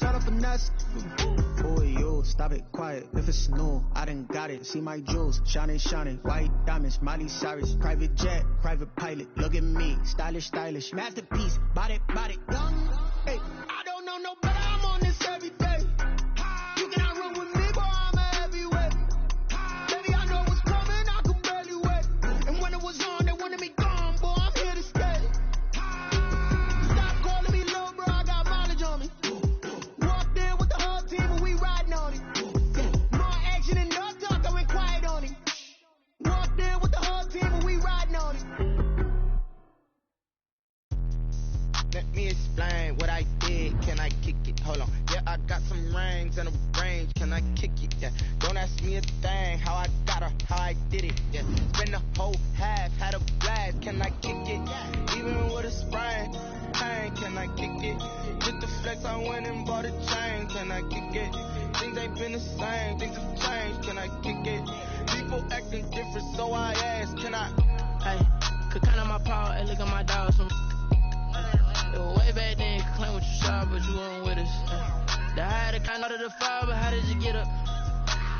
set up a nest. Boy, yo, stop it, quiet. If it's new, I done got it. See my jewels, shining, shining. White diamonds, Miley Cyrus. Private jet, private pilot. Look at me, stylish, stylish. Masterpiece, body, body, young. Hey, I don't know no better. I'm on this every day. You cannot run with me, boy, I'm a heavyweight. Baby, I know what's coming, I can barely wait. And when it was on, they wanted me gone, boy, I'm here to stay. Stop calling me low, bro, I got mileage on me. Walked in with the whole team and we riding on it. More action and no talk, I went quiet on it. Walked in with the whole team and we riding on it. Let me explain what I did. Can I kick it? Hold on. Yeah, I got some rings and a range. Can I kick it? Yeah. Don't ask me a thing. How I got her, how I did it. Yeah. Spend the whole half, had a blast. Can I kick it? Yeah. Even with a sprain. Pain, can I kick it? With the flex, I went and bought a chain. Can I kick it? Things ain't been the same. Things have changed. Can I kick it? People acting different, so I ask. Can I? Hey, could count on my power. Hey, look at my dogs. Way back then, you could claim what you saw, but you weren't with us. The high, the kind of the fire, but how did you get up?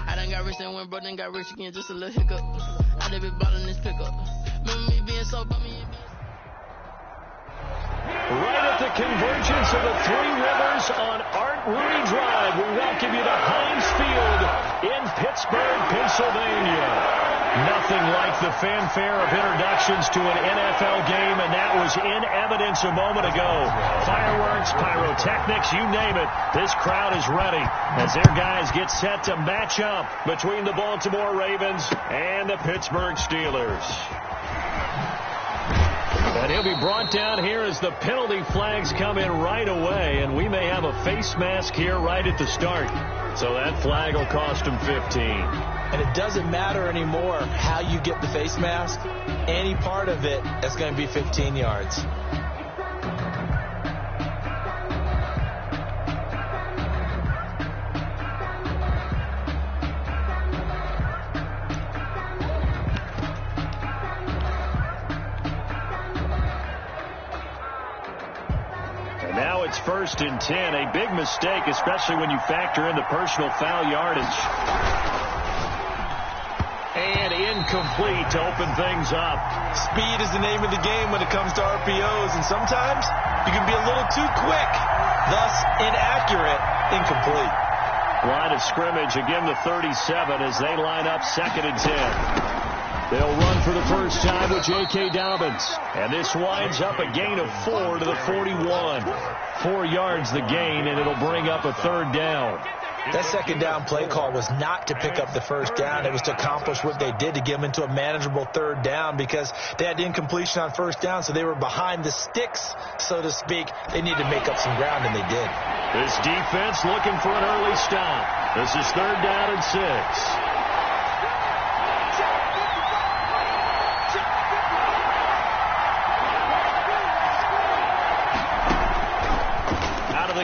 I done got rich and went broke, then got rich again, just a little hiccup. I done been ballin' this pickup. Remember me being so bummy. Right at the convergence of the Three Rivers on Art Rooney Drive, we welcome you to Heinz Field in Pittsburgh, Pennsylvania. Nothing like the fanfare of introductions to an NFL game, and that was in evidence a moment ago. Fireworks, pyrotechnics, you name it. This crowd is ready as their guys get set to match up between the Baltimore Ravens and the Pittsburgh Steelers. And he'll be brought down here as the penalty flags come in right away, and we may have a face mask here right at the start. So that flag will cost him 15. And it doesn't matter anymore how you get the face mask. Any part of it is going to be 15 yards. And now it's 1st and 10. A big mistake, especially when you factor in the personal foul yardage. And incomplete to open things up. Speed is the name of the game when it comes to RPOs, and sometimes you can be a little too quick, thus inaccurate, incomplete. Line of scrimmage, again the 37 as they line up 2nd and 10. They'll run for the first time with J.K. Dobbins. And this winds up a gain of 4 to the 41. 4 yards the gain, and it'll bring up a 3rd down. That 2nd down play call was not to pick up the 1st down. It was to accomplish what they did, to get them into a manageable 3rd down, because they had incompletion on 1st down, so they were behind the sticks, so to speak. They needed to make up some ground, and they did. This defense looking for an early stop. This is 3rd down and 6.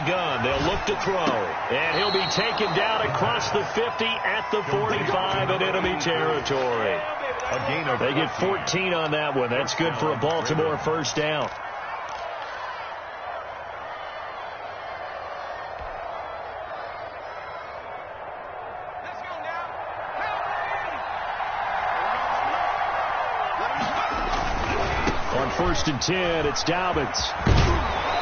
Gun. They'll look to throw, and he'll be taken down across the 50 at the 45 in enemy territory. They get 14 on that one. That's good for a Baltimore 1st down. On 1st and 10, it's Dobbins.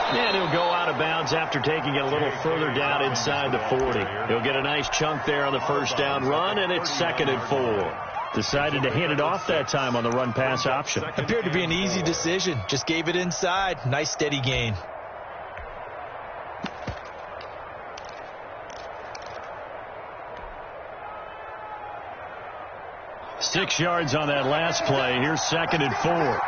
And he'll go out of bounds after taking it a little further down inside the 40. He'll get a nice chunk there on the 1st down run, and it's 2nd and 4. Decided to hand it off that time on the run-pass option. Appeared to be an easy decision. Just gave it inside. Nice steady gain. Six yards on that last play. Here's 2nd and 4.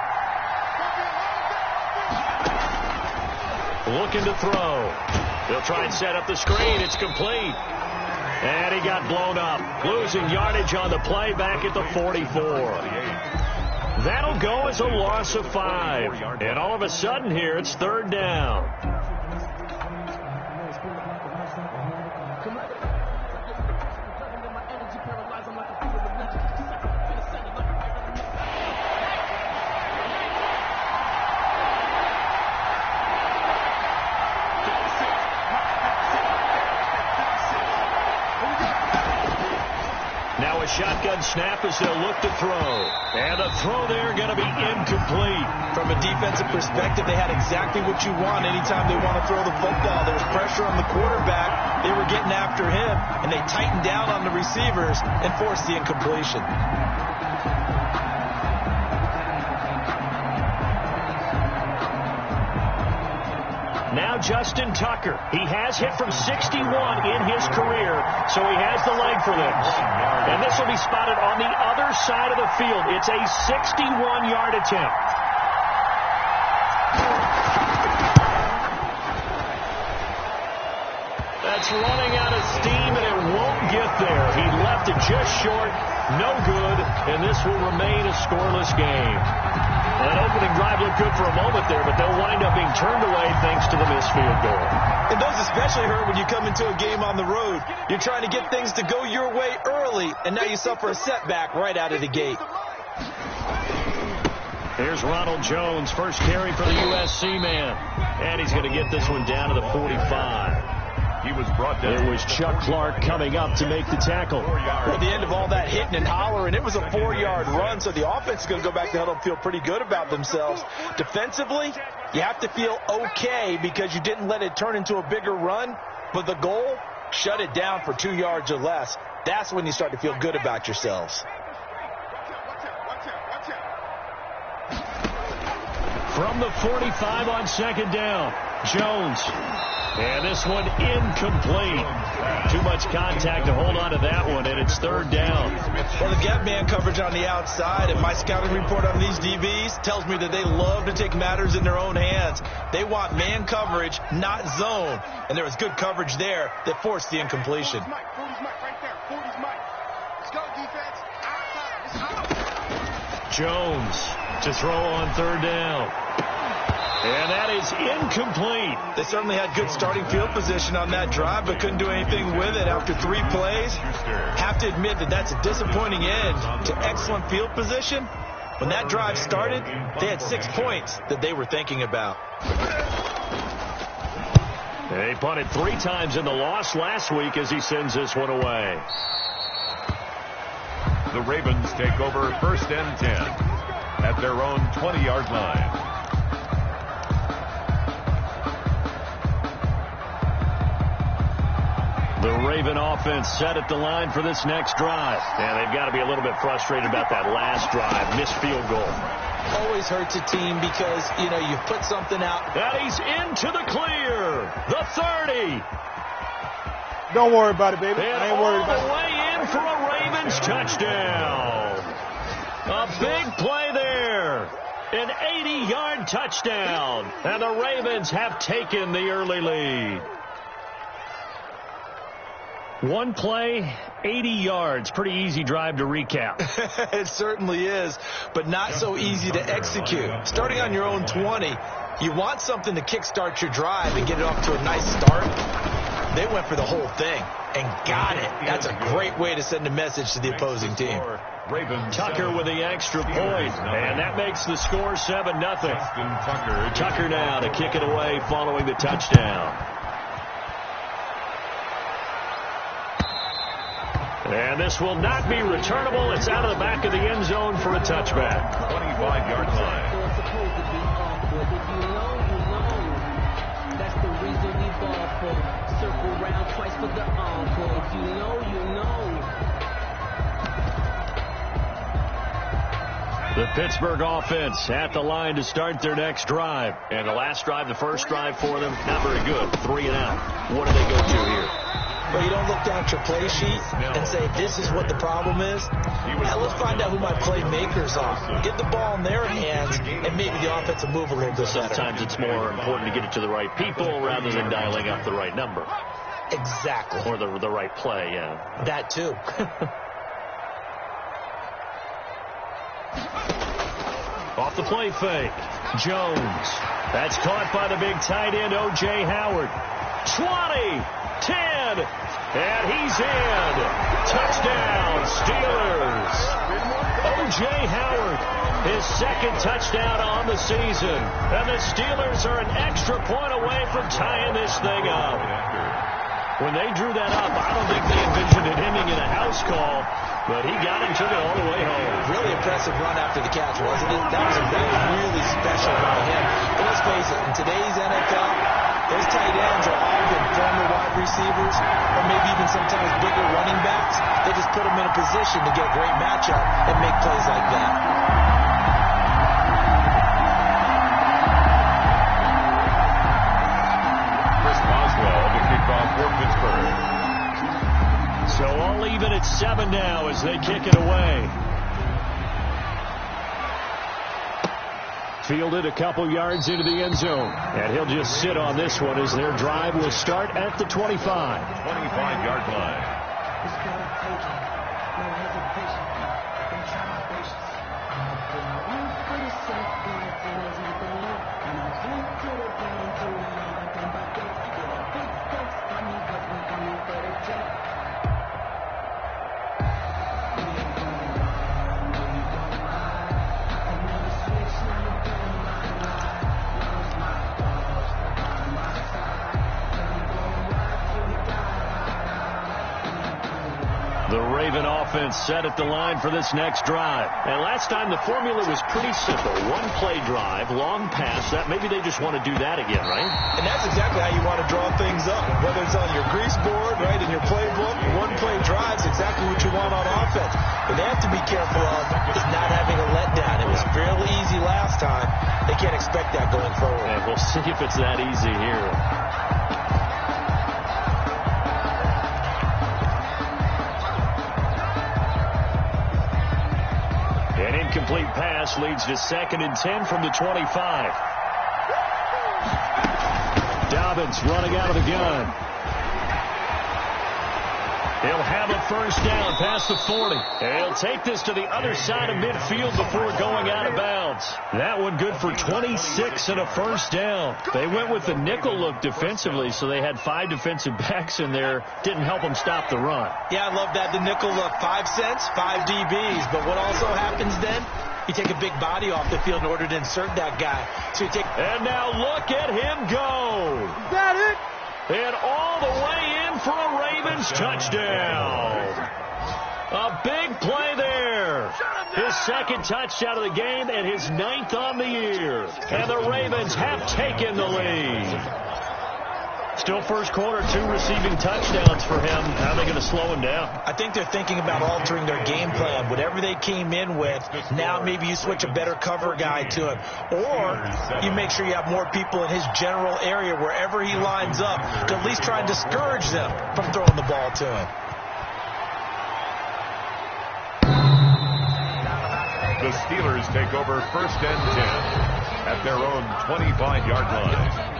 Looking to throw. They'll try and set up the screen. It's complete. And he got blown up. Losing yardage on the play back at the 44. That'll go as a loss of 5. And all of a sudden here, it's 3rd down. a shotgun snap as they'll look to throw. And the throw there going to be incomplete. From a defensive perspective, they had exactly what you want anytime they want to throw the football. There was pressure on the quarterback. They were getting after him, and they tightened down on the receivers and forced the incompletion. Now Justin Tucker. He has hit from 61 in his career, so he has the leg for this. And this will be spotted on the other side of the field. It's a 61-yard attempt. That's running out of steam, and it won't get there. He left it just short. No good, and this will remain a scoreless game. That opening drive looked good for a moment there, but they'll wind up being turned away thanks to the missed field goal. And those especially hurt when you come into a game on the road. You're trying to get things to go your way early, and now you suffer a setback right out of the gate. Here's Ronald Jones, first carry for the USC man. And he's going to get this one down to the 45. He was brought down. It was Chuck Clark coming up to make the tackle. At the end of all that hitting and hollering, it was a 4-yard run, so the offense is going to go back to huddle and feel pretty good about themselves. Defensively, you have to feel okay because you didn't let it turn into a bigger run, but the goal, shut it down for 2 yards or less. That's when you start to feel good about yourselves. From the 45 on second down, Jones. And this one incomplete. Too much contact to hold on to that one, and it's third down. Well, the gap man coverage on the outside, and my scouting report on these DBs tells me that they love to take matters in their own hands. They want man coverage, not zone. And there was good coverage there that forced the incompletion. Jones to throw on third down. And that is incomplete. They certainly had good starting field position on that drive, but couldn't do anything with it after 3 plays. Have to admit that that's a disappointing end to excellent field position. When that drive started, they had 6 points that they were thinking about. They punted 3 times in the loss last week as he sends this one away. The Ravens take over first and 10 at their own 20-yard line. The Raven offense set at the line for this next drive. And they've got to be a little bit frustrated about that last drive. Missed field goal. Always hurts a team because, you know, you put something out. That he's into the clear. The 30. Don't worry about it, baby. And I ain't worried about it. all the way in for a Ravens touchdown. A big play there. An 80-yard touchdown. And the Ravens have taken the early lead. One play, 80 yards. Pretty easy drive to recap. It certainly is, but not so easy to execute. Starting on your own 20, you want something to kickstart your drive and get it off to a nice start. They went for the whole thing and got it. That's a great way to send a message to the opposing team. Tucker with the extra point, and that makes the score 7-0. Tucker now to kick it away following the touchdown. And this will not be returnable. It's out of the back of the end zone for a touchback. 25-yard line. That's the reason we ball for. Circle round twice for the encore. If you know, you know. The Pittsburgh offense at the line to start their next drive. And the last drive, the first drive for them, not very good. 3 and out. What do they go to here? Well, you don't look down at your play sheet and say, this is what the problem is. Now let's find out who my playmakers are. Get the ball in their hands, and maybe the offense will move a little bit better. Sometimes it's more important to get it to the right people rather than dialing up the right number. Exactly. Or the right play, yeah. That too. Off the play fake. Jones. That's caught by the big tight end, O.J. Howard. 20. 10, and he's in. Touchdown, Steelers. O.J. Howard, his second touchdown on the season. And the Steelers are an extra point away from tying this thing up. When they drew that up, I don't think they envisioned it ending in a house call. But he got him, took it all the way home. Really impressive run after the catch, wasn't it? That was really special by him. But let's face it, in today's NFL, those tight ends are often former wide receivers or maybe even sometimes bigger running backs. They just put them in a position to get a great matchup and make plays like that. Chris Boswell to kick off for Pittsburgh. So all even at 7 now as they kick it away. Fielded a couple yards into the end zone. And he'll just sit on this one as their drive will start at the 25. 25-yard line. The Raven offense set at the line for this next drive. And last time the formula was pretty simple. One play drive, long pass. That maybe they just want to do that again, right? And that's exactly how you want to draw things up. Whether it's on your grease board, right, in your playbook, one play drive's exactly what you want on offense. But they have to be careful of is not having a letdown. It was fairly easy last time. They can't expect that going forward. And we'll see if it's that easy here. An incomplete pass leads to 2nd and 10 from the 25. Dobbins running out of the gun. He'll have a first down past the 40. And he'll take this to the other side of midfield before going out of bounds. That one good for 26 and a first down. They went with the nickel look defensively, so they had 5 defensive backs in there. Didn't help them stop the run. Yeah, I love that. The nickel look, 5 cents, 5 DBs. But what also happens then? You take a big body off the field in order to insert that guy. So you take. And now look at him go. Is that it? And all the way in for a Ravens touchdown. A big play there. His 2nd touchdown of the game and his 9th on the year. And the Ravens have taken the lead. Still first quarter, 2 receiving touchdowns for him. How are they going to slow him down? I think they're thinking about altering their game plan. Whatever they came in with, now maybe you switch a better cover guy to him. Or you make sure you have more people in his general area wherever he lines up to at least try and discourage them from throwing the ball to him. The Steelers take over 1st and 10 at their own 25-yard line.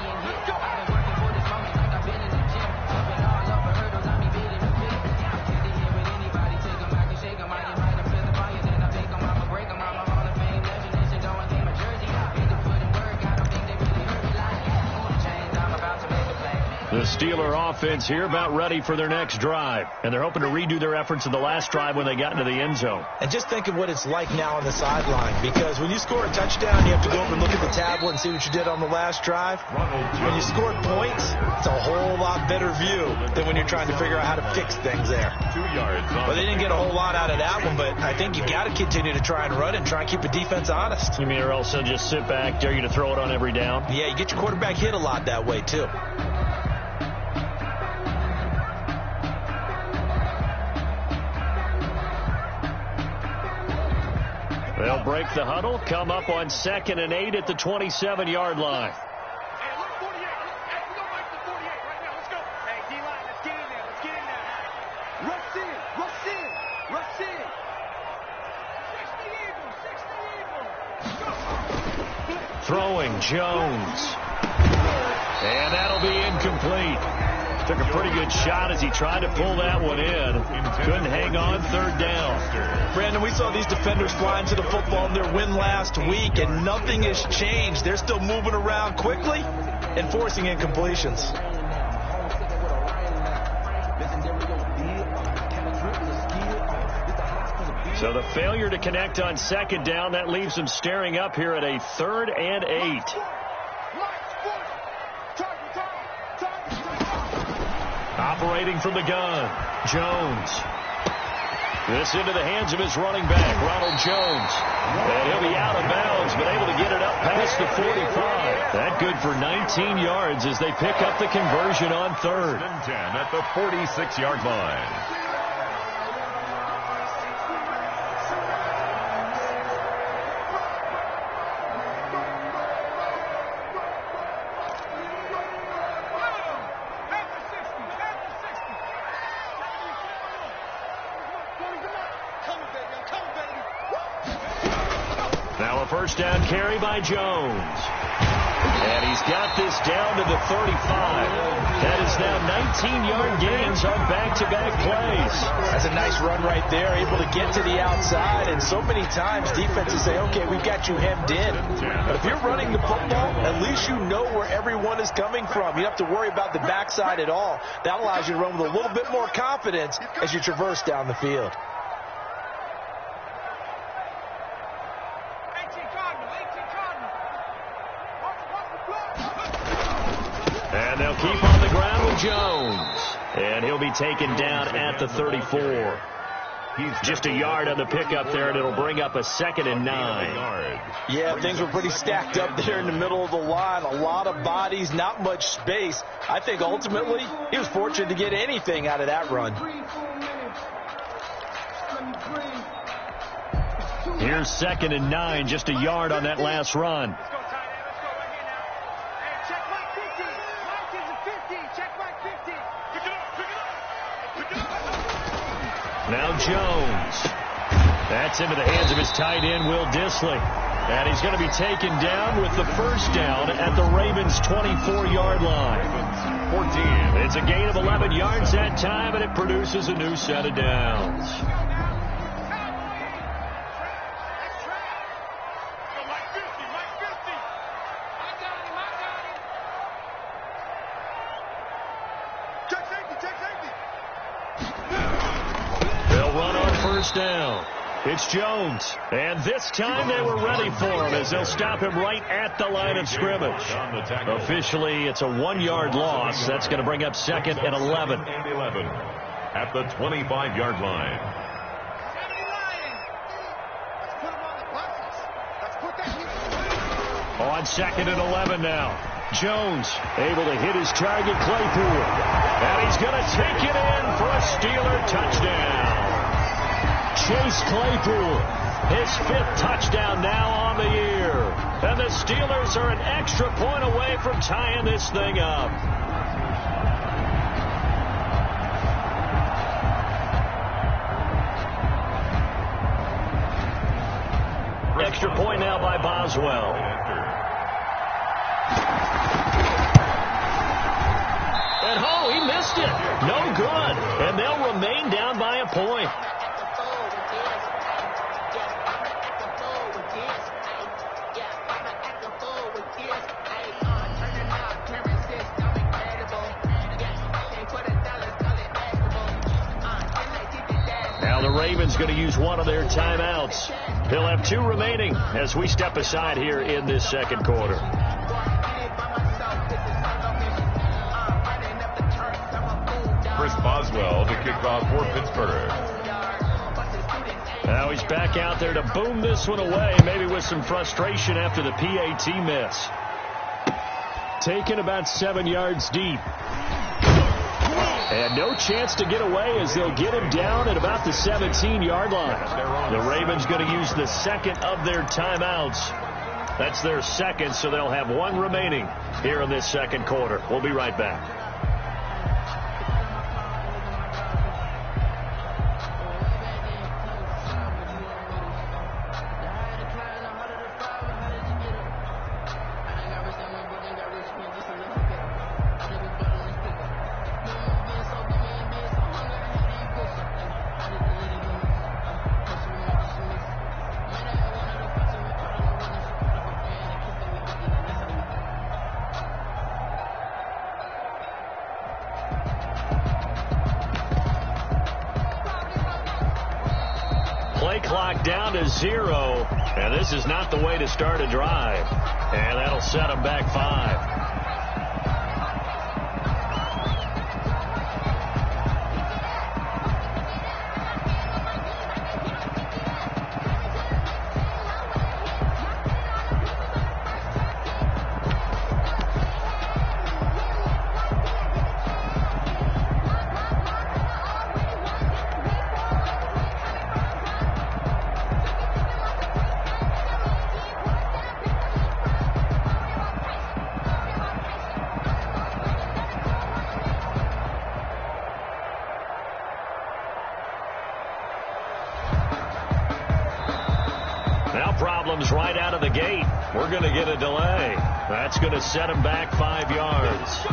The Steeler offense here about ready for their next drive. And they're hoping to redo their efforts in the last drive when they got into the end zone. And just think of what it's like now on the sideline. Because when you score a touchdown, you have to go over and look at the tablet and see what you did on the last drive. When you scored points, it's a whole lot better view than when you're trying to figure out how to fix things there. 2 yards. Well, they didn't get a whole lot out of that one, but I think you got to continue to try and run it and try and keep the defense honest. You mean, or else they'll just sit back, dare you to throw it on every down? Yeah, you get your quarterback hit a lot that way, too. They'll break the huddle, come up on 2nd and 8 at the 27-yard line. Hey, look, 48. Hey, we're going back to 48 right now. Let's go. Hey, D-line, let's get in there. Let's get in there. Rush in. Rush in. Rush in. 60 Eagles. 60 Eagles. Throwing Jones. And that'll be incomplete. Took a pretty good shot as he tried to pull that one in. Couldn't hang on, 3rd down. Brandon, we saw these defenders flying to the football in their win last week, and nothing has changed. They're still moving around quickly and forcing incompletions. So the failure to connect on 2nd down, that leaves them staring up here at a 3rd and 8. Operating from the gun, Jones. This into the hands of his running back, Ronald Jones. And he'll be out of bounds, but able to get it up past the 45. That good for 19 yards as they pick up the conversion on third. 10 at the 46-yard line. Now a first down carry by Jones. And he's got this down to the 35. That is now 19-yard gains on back-to-back plays. That's a nice run right there, able to get to the outside. And so many times defenses say, okay, we've got you hemmed in. But if you're running the football, at least you know where everyone is coming from. You don't have to worry about the backside at all. That allows you to run with a little bit more confidence as you traverse down the field. And they'll keep on the ground with Jones. And he'll be taken down at the 34. He's just a yard on the pickup there, and it'll bring up a 2nd and 9. Yeah, things were pretty stacked up there in the middle of the line. A lot of bodies, not much space. I think ultimately he was fortunate to get anything out of that run. Here's 2nd and 9, just a yard on that last run. Now Jones. That's into the hands of his tight end, Will Dissly. And he's going to be taken down with the first down at the Ravens' 24-yard line. 14. It's a gain of 11 yards that time, and it produces a new set of downs. Down. It's Jones. And this time they were ready for him as they'll stop him right at the line of scrimmage. Officially, it's a 1-yard loss. That's going to bring up 2nd and 11. At the 25-yard line. On 2nd and 11 now. Jones able to hit his target, Claypool. And he's going to take it in for a Steeler touchdown. Chase Claypool, his 5th touchdown now on the year. And the Steelers are an extra point away from tying this thing up. Extra point now by Boswell. And he missed it. No good. And they'll remain down by a point. The Ravens going to use one of their timeouts. They'll have 2 remaining as we step aside here in this 2nd quarter. Chris Boswell to kick off for Pittsburgh. Now he's back out there to boom this one away, maybe with some frustration after the PAT miss. Taken about 7 yards deep. And no chance to get away as they'll get him down at about the 17-yard line. The Ravens going to use the 2nd of their timeouts. That's their 2nd, so they'll have 1 remaining here in this 2nd quarter. We'll be right back. Clock down to 0, and this is not the way to start a drive, and that'll set them back 5. problems right out of the gate. We're going to get a delay. That's going to set him back 5 yards.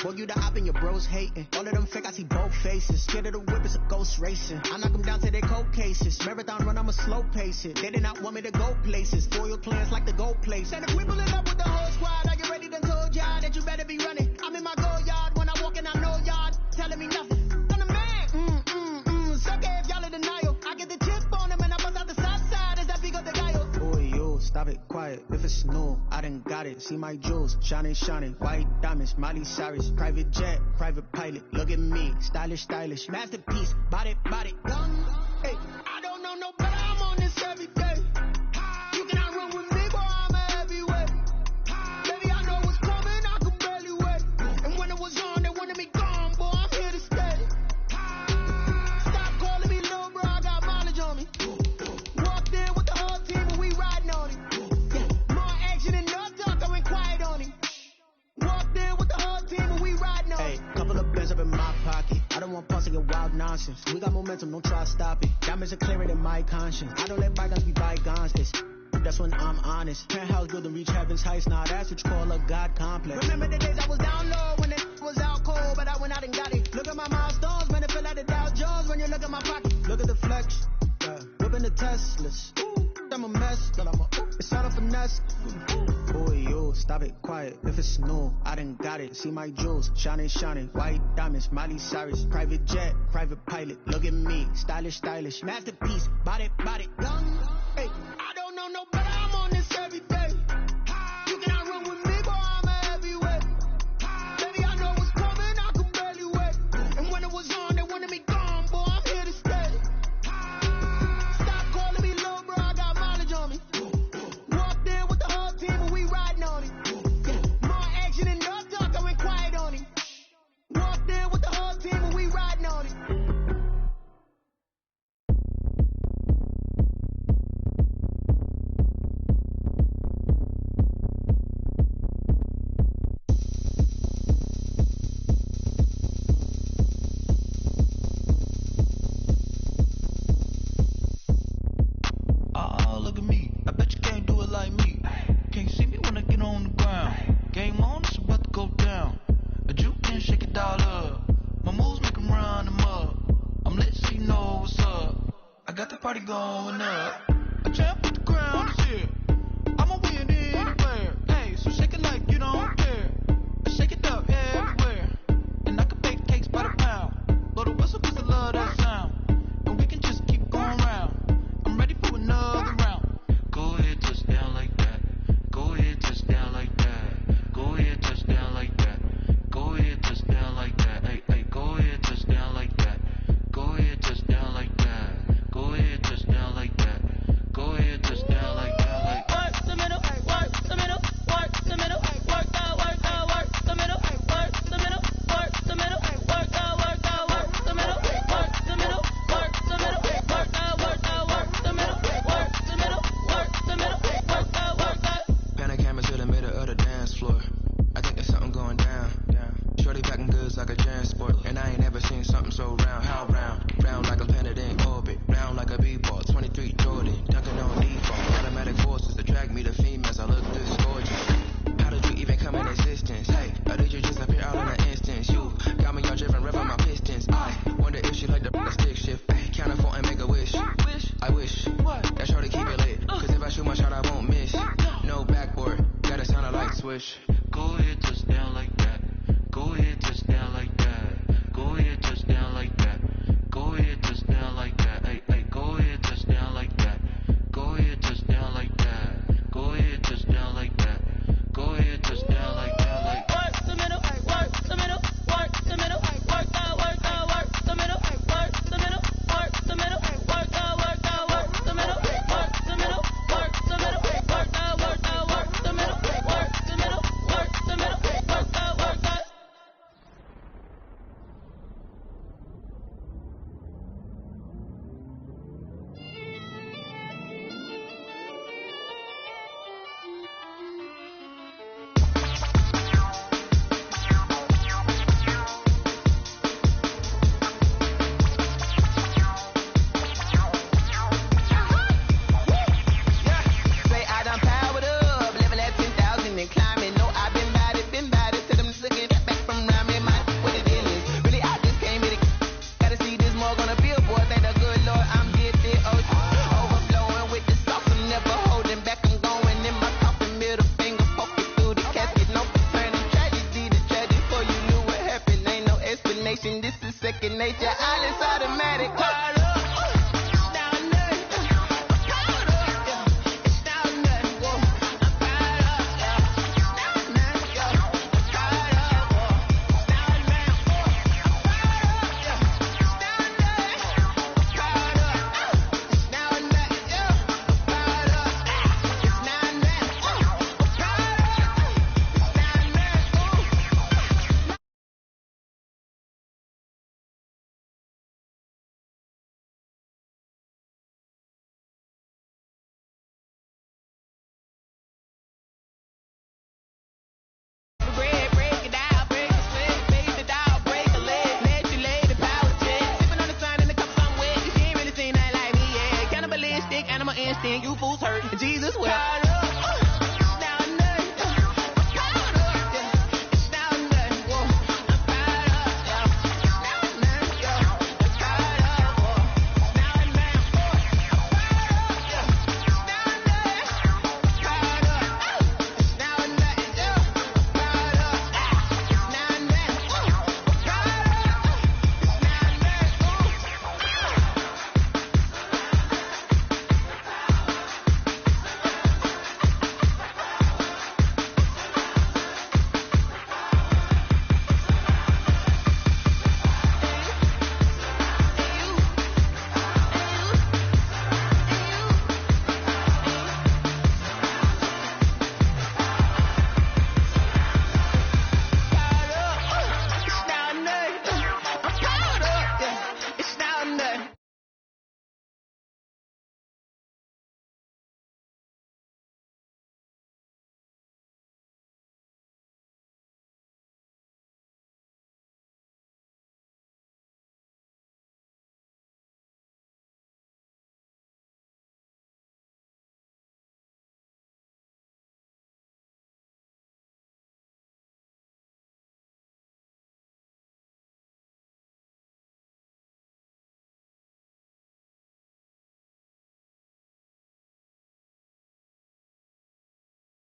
Boy, you the op and your bros hating. All of them fake, I see both faces. Scared of the whip, it's a ghost racing. I knock them down to their cold cases. Marathon run, I'ma slow pace it. They did not want me to go places. Foil plans like the go place. And if we pulling up with the whole squad, are you ready? Done told y'all that you better be running. I'm in my go yard. When I walk in, I know y'all telling me nothing. I'm the man. Suck it if y'all in denial. I get the chip on them and I bust out the south side as I pick up the guile. Boy, yo, stop it, quiet. If it's new, I done got it. See my jewels, shining, shining. White diamonds, Miley Cyrus. Private jet, private pilot. Look at me, stylish, stylish. Masterpiece, body, body. Hey, I don't know no better. I'm on this every day. You cannot run with me, boy, I'm a heavyweight. Baby, I know what's coming, I could barely wait. And when it was on, they wanted me gone, boy, I'm here to stay. Stop calling me little bro, I got mileage on me. Walked in with the whole team and we riding on it. More action and no talk, I went quiet on him. Walked in with the whole team and we riding on it. Hey, couple of bands up in my pocket. I don't want pause to get wild nonsense. We got momentum, don't try to stop it. Diamonds are clearer than my conscience. I don't let bygones be bygones. That's when I'm honest. Penthouse building, reach heaven's heights. Now that's what you call a God complex. Remember the days I was down low when it was out cold, but I went out and got it. Look at my milestones, man, it feel like the Dow Jones when you look at my pocket. Look at the flex, whipping the Teslas. I'm a mess, but it's all a finesse. Boy, yo, stop it, quiet. If it's new, I done got it. See my jewels, shining, shining. White diamonds, Miley Cyrus. Private jet, private pilot. Look at me, stylish, stylish. Masterpiece, body, body. Hey, I don't know no better. I'm on this every day. You cannot run with me, boy, I'm a heavyweight. Baby, I know what's coming, I could barely wait. And when it was on, they wanted me gone, boy, I'm here to stay. Stop calling me little bro, I got mileage on me. Walked in with the whole team and we riding on it. More action and no talk, I went quiet on him. Walked in with the whole team and we riding on it. Look at me. I bet you can't do it like me. Can't see me when I get on the ground. Game on, it's about to go down. A juke can shake it all up. My moves make them run them up. I'm lit so you know what's up. I got the party going up. A champ with the crown is here. I'ma win anywhere. Hey, so shake it like you don't care. I shake it up everywhere. And I can bake cakes by the pound. Blow the whistle cause I love that sound. And we can just keep going round. I'm ready for another round. Go ahead, touch down like that. Go ahead, touch down like that. Go ahead, touch down like that. Go ahead, touch down like that. Hey, hey, go ahead, touch down like that. Go ahead, touch down like that. Go ahead, touch down like that. Go ahead, Alice automatic. Caught up.